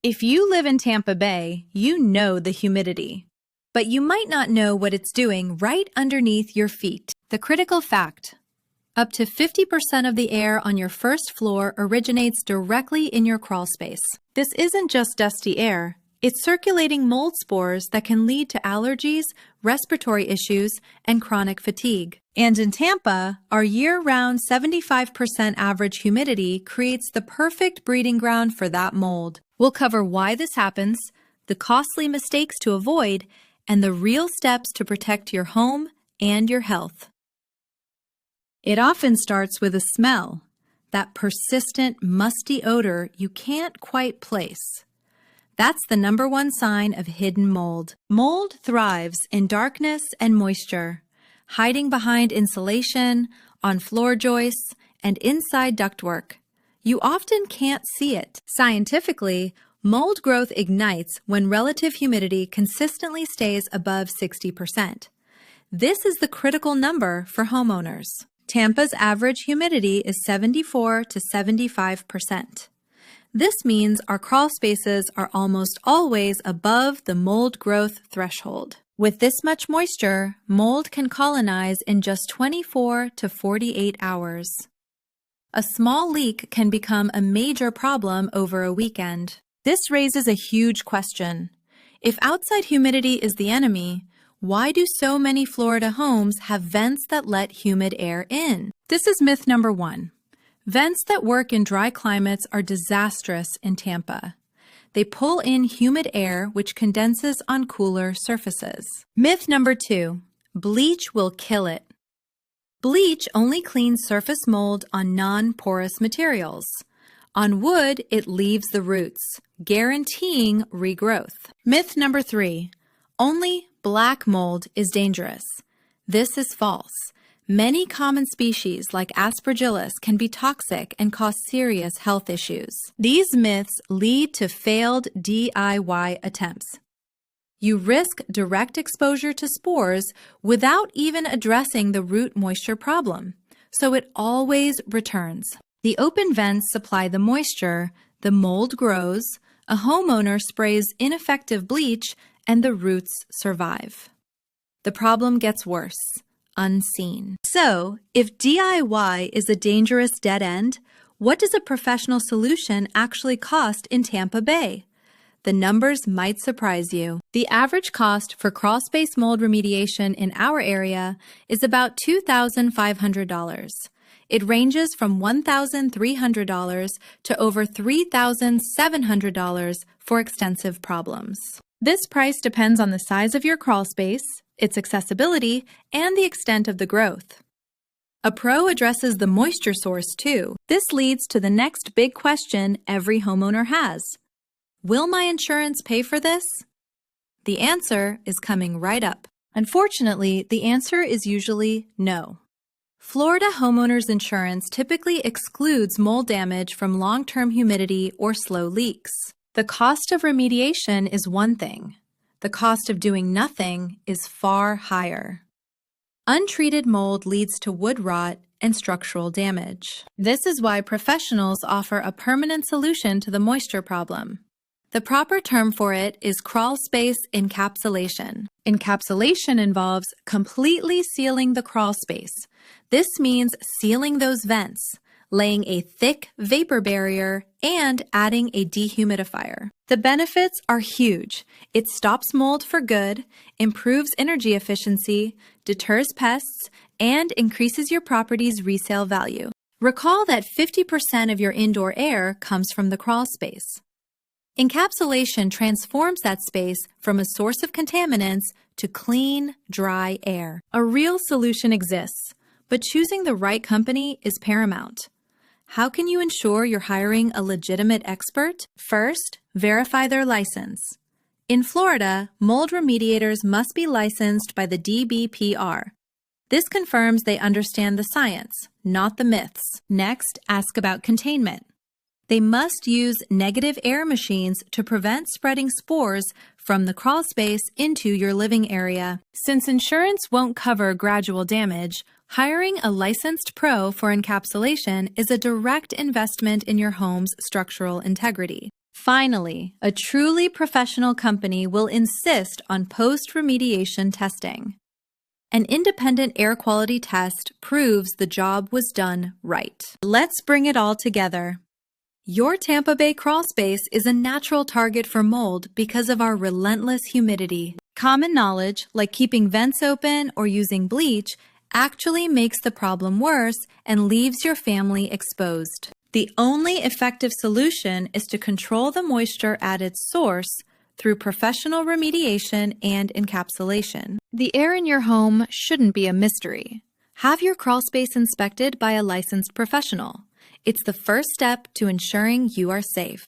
If you live in Tampa Bay, you know the humidity. But you might not know what it's doing right underneath your feet. The critical fact: up to 50% of the air on your first floor originates directly in your crawl space. This isn't just dusty air. It's circulating mold spores that can lead to allergies, respiratory issues, and chronic fatigue. And in Tampa, our year-round 75% average humidity creates the perfect breeding ground for that mold. We'll cover why this happens, the costly mistakes to avoid, and the real steps to protect your home and your health. It often starts with a smell, that persistent, musty odor you can't quite place. That's the #1 sign of hidden mold. Mold thrives in darkness and moisture, hiding behind insulation, on floor joists, and inside ductwork. You often can't see it. Scientifically, mold growth ignites when relative humidity consistently stays above 60%. This is the critical number for homeowners. Tampa's average humidity is 74 to 75%. This means our crawl spaces are almost always above the mold growth threshold. With this much moisture, mold can colonize in just 24 to 48 hours. A small leak can become a major problem over a weekend. This raises a huge question. If outside humidity is the enemy, why do so many Florida homes have vents that let humid air in? This is myth #1. Vents that work in dry climates are disastrous in Tampa. They pull in humid air which condenses on cooler surfaces. Myth #2. Bleach will kill it. Bleach only cleans surface mold on non-porous materials. On wood, it leaves the roots, guaranteeing regrowth. Myth #3. Only black mold is dangerous. This is false. Many common species like Aspergillus can be toxic and cause serious health issues. These myths lead to failed DIY attempts. You risk direct exposure to spores without even addressing the root moisture problem, so it always returns. The open vents supply the moisture, the mold grows, a homeowner sprays ineffective bleach, and the roots survive. The problem gets worse. Unseen. So, if DIY is a dangerous dead end, what does a professional solution actually cost in Tampa Bay? The numbers might surprise you. The average cost for crawlspace mold remediation in our area is about $2,500. It ranges from $1,300 to over $3,700 for extensive problems. This price depends on the size of your crawlspace, its accessibility, and the extent of the growth. A pro addresses the moisture source too. This leads to the next big question every homeowner has. Will my insurance pay for this? The answer is coming right up. Unfortunately, the answer is usually no. Florida homeowners insurance typically excludes mold damage from long-term humidity or slow leaks. The cost of remediation is one thing. The cost of doing nothing is far higher. Untreated mold leads to wood rot and structural damage. This is why professionals offer a permanent solution to the moisture problem. The proper term for it is crawl space encapsulation. Encapsulation involves completely sealing the crawl space. This means sealing those vents, laying a thick vapor barrier, and adding a dehumidifier. The benefits are huge. It stops mold for good, improves energy efficiency, deters pests, and increases your property's resale value. Recall that 50% of your indoor air comes from the crawl space. Encapsulation transforms that space from a source of contaminants to clean, dry air. A real solution exists, but choosing the right company is paramount. How can you ensure you're hiring a legitimate expert? First, verify their license. In Florida, mold remediators must be licensed by the DBPR. This confirms they understand the science, not the myths. Next, ask about containment. They must use negative air machines to prevent spreading spores from the crawl space into your living area. Since insurance won't cover gradual damage, hiring a licensed pro for encapsulation is a direct investment in your home's structural integrity. Finally, a truly professional company will insist on post-remediation testing. An independent air quality test proves the job was done right. Let's bring it all together. Your Tampa Bay crawl space is a natural target for mold because of our relentless humidity. Common knowledge, like keeping vents open or using bleach, actually makes the problem worse and leaves your family exposed. The only effective solution is to control the moisture at its source through professional remediation and encapsulation. The air in your home shouldn't be a mystery. Have your crawl space inspected by a licensed professional. It's the first step to ensuring you are safe.